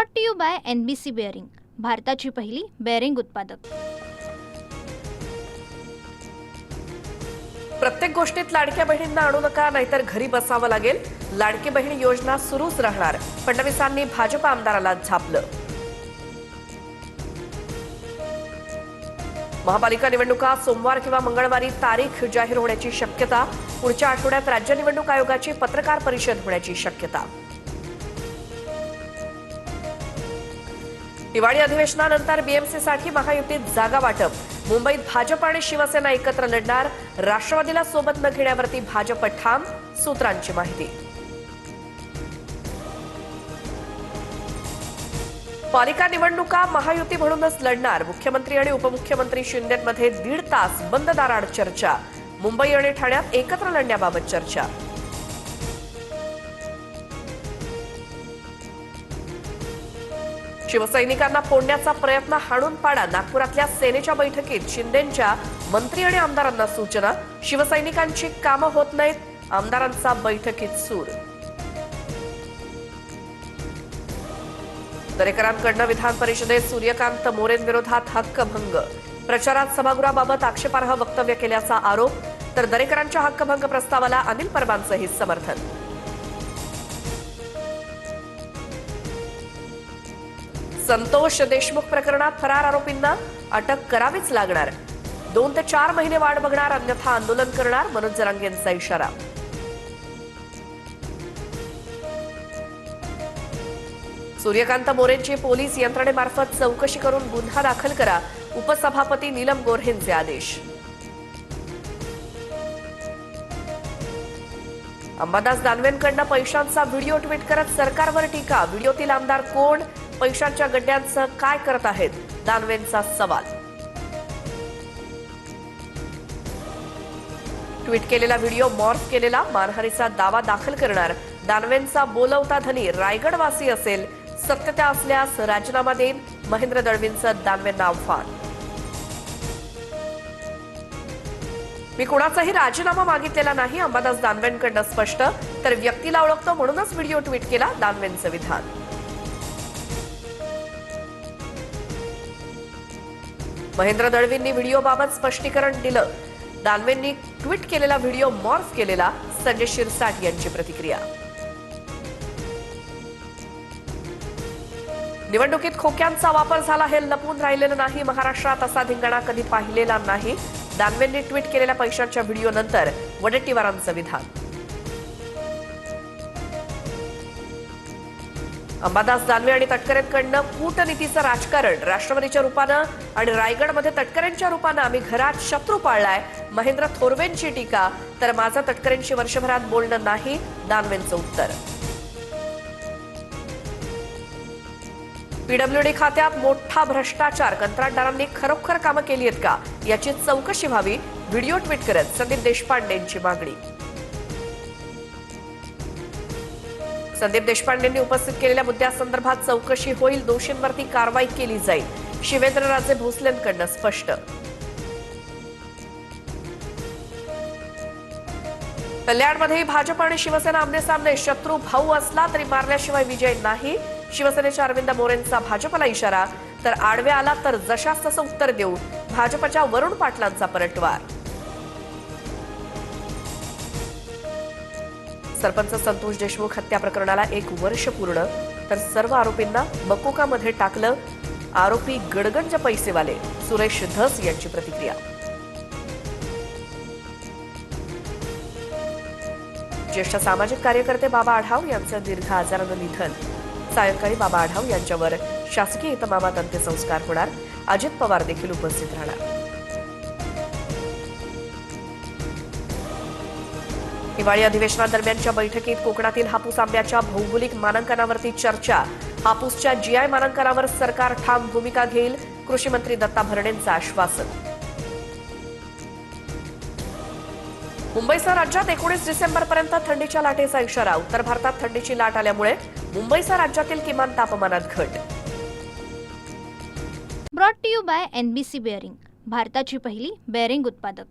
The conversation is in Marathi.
Brought to you by NBC bearing, भारताची पहिली बेअरिंग उत्पादक। प्रत्येक गोष्टीत लाडक्या बहिणींना आणू नका, नाहीतर घरी बसावं लागेल। लाडकी बहीण योजना सुरूच राहणार, फडणवीसांनी भाजप आमदाराला झापलं। महापालिका निवडणुका सोमवार किंवा मंगळवारी तारीख जाहीर होण्याची शक्यता। पुढच्या आठवड्यात राज्य निवडणूक आयोगाची पत्रकार परिषद होण्याची शक्यता। हिवाळी अधिवेशनानंतर BMCसाठी महायुतीत जागा वाटप। मुंबईत भाजप आणि शिवसेना एकत्र लढणार, राष्ट्रवादीला सोबत न घेण्यावरती भाजप ठाम, सूत्रांची माहिती। पालिका निवडणुका महायुती म्हणूनच लढणार, मुख्यमंत्री आणि उपमुख्यमंत्री शिंदेंमध्ये 1.5 तास बंद दाराआड चर्चा। मुंबई आणि ठाण्यात एकत्र लढण्याबाबत चर्चा। शिवसैनिकांना फोडण्याचा प्रयत्न हाणून पाडा। नागपुरातल्या सेनेच्या बैठकीत शिंदेंच्या मंत्री आणि आमदारांना सूचना। शिवसैनिकांची कामं होत नाहीत, आमदारांचा बैठकीत सूर। दरेकरांकडनं विधान परिषदेत सूर्यकांत मोरेंविरोधात हक्कभंग। प्रचारात सभागृहाबाबत आक्षेपार्ह वक्तव्य केल्याचा आरोप, तर दरेकरांच्या हक्कभंग प्रस्तावाला अनिल परबांचंही समर्थन। संतोष देशमुख प्रकरणात फरार आरोपींना अटक करावीच लागणार। 2 ते 4 महिने वाट बघणार, अन्यथा आंदोलन करणार, मनोज जरांगेंचा इशारा। सूर्यकांत मोरेंची पोलीस यंत्रणेमार्फत चौकशी करून गुन्हा दाखल करा, उपसभापती नीलम गोऱ्हेंचे आदेश। अंबादास दानवेंकडनं पैशांचा व्हिडिओ ट्विट करत सरकारवर टीका। व्हिडिओतील आमदार कोण, पैशांच्या गड्ड्यांचं काय करत आहेत, दानवेंचा सवाल। ट्विट केलेला व्हिडिओ मॉर्फ केलेला, मानहानीचा दावा दाखल करणार। दानवेंचा बोलवता धनी रायगडवासी असेल, सत्यता असल्यास राजीनामा देईन, महेंद्र दळवींचं दानवेंना आव्हान। मी कोणाचाही राजीनामा मागितलेला नाही, अंबादास दानवेंकडनं स्पष्ट, तर व्यक्तीला ओळखतो म्हणूनच व्हिडिओ ट्विट केला, दानवेंचं विधान। महेंद्र दळवींनी व्हिडिओबाबत स्पष्टीकरण दिलं, दानवेंनी ट्विट केलेला व्हिडिओ मॉर्फ केलेला, संजय शिरसाट यांची प्रतिक्रिया। निवडणुकीत खोक्यांचा वापर झाला हे लपून राहिलेलं नाही, महाराष्ट्रात असा धिंगाणा कधी पाहिलेला नाही, दानवेंनी ट्विट केलेल्या पैशांच्या व्हिडिओनंतर वडेट्टीवारांचं विधान। अंबादास दानवे आणि तटकरेंकडनं कूटनीतीचं राजकारण, राष्ट्रवादीच्या रूपानं आणि रायगडमध्ये तटकरेंच्या रूपानं आम्ही घरात शत्रू पाळलाय, महेंद्र थोरवेंची टीका, तर माझं तटकरेंशी वर्षभरात बोलणं नाही, दानवेंचं उत्तर। PWD खात्यात मोठा भ्रष्टाचार, कंत्राटदारांनी खरोखर कामं केली आहेत का याची चौकशी व्हावी, व्हिडिओ ट्विट करत संदीप देशपांडेंची मागणी। संदीप देशपांडेंनी उपस्थित केलेल्या मुद्द्यासंदर्भात चौकशी होईल, दोषींवरती कारवाई केली जाईल, शिवेंद्रराजे भोसलेंकडनं स्पष्ट। कल्याणमध्येही भाजप आणि शिवसेना आमनेसामने, शत्रू भाऊ असला तरी मारल्याशिवाय विजय नाही, शिवसेनेच्या अरविंद मोरेंचा भाजपला इशारा, तर आडवे आला तर जशास तसं उत्तर देऊ, भाजपच्या वरुण पाटलांचा पलटवार। सरपंच संतोष देशमुख हत्या प्रकरणाला 1 वर्ष पूर्ण, तर सर्व आरोपींना मकोकामध्ये टाकलं, आरोपी गडगंज पैसेवाले, सुरेश धस यांची प्रतिक्रिया। ज्येष्ठ सामाजिक कार्यकर्ते बाबा आढाव यांचं दीर्घ आजारानं निधन। सायंकाळी बाबा आढाव यांच्यावर शासकीय इतमामात अंत्यसंस्कार होणार, अजित पवार देखील उपस्थित राहणार। हिवाळी अधिवेशनादरम्यानच्या बैठकीत कोकणातील हापूस आंब्याच्या भौगोलिक मानांकनावरती चर्चा। हापूसच्या GI मानांकनावर सरकार ठाम भूमिका घेईल, कृषी मंत्री दत्ता भरणेंचं आश्वासन। मुंबईसह राज्यात 19 डिसेंबरपर्यंत थंडीच्या लाटेचा इशारा। उत्तर भारतात थंडीची लाट आल्यामुळे मुंबईसह राज्यातील किमान तापमानात घट। Brought to you by NBC bearing, भारताची पहिली बेअरिंग उत्पादक।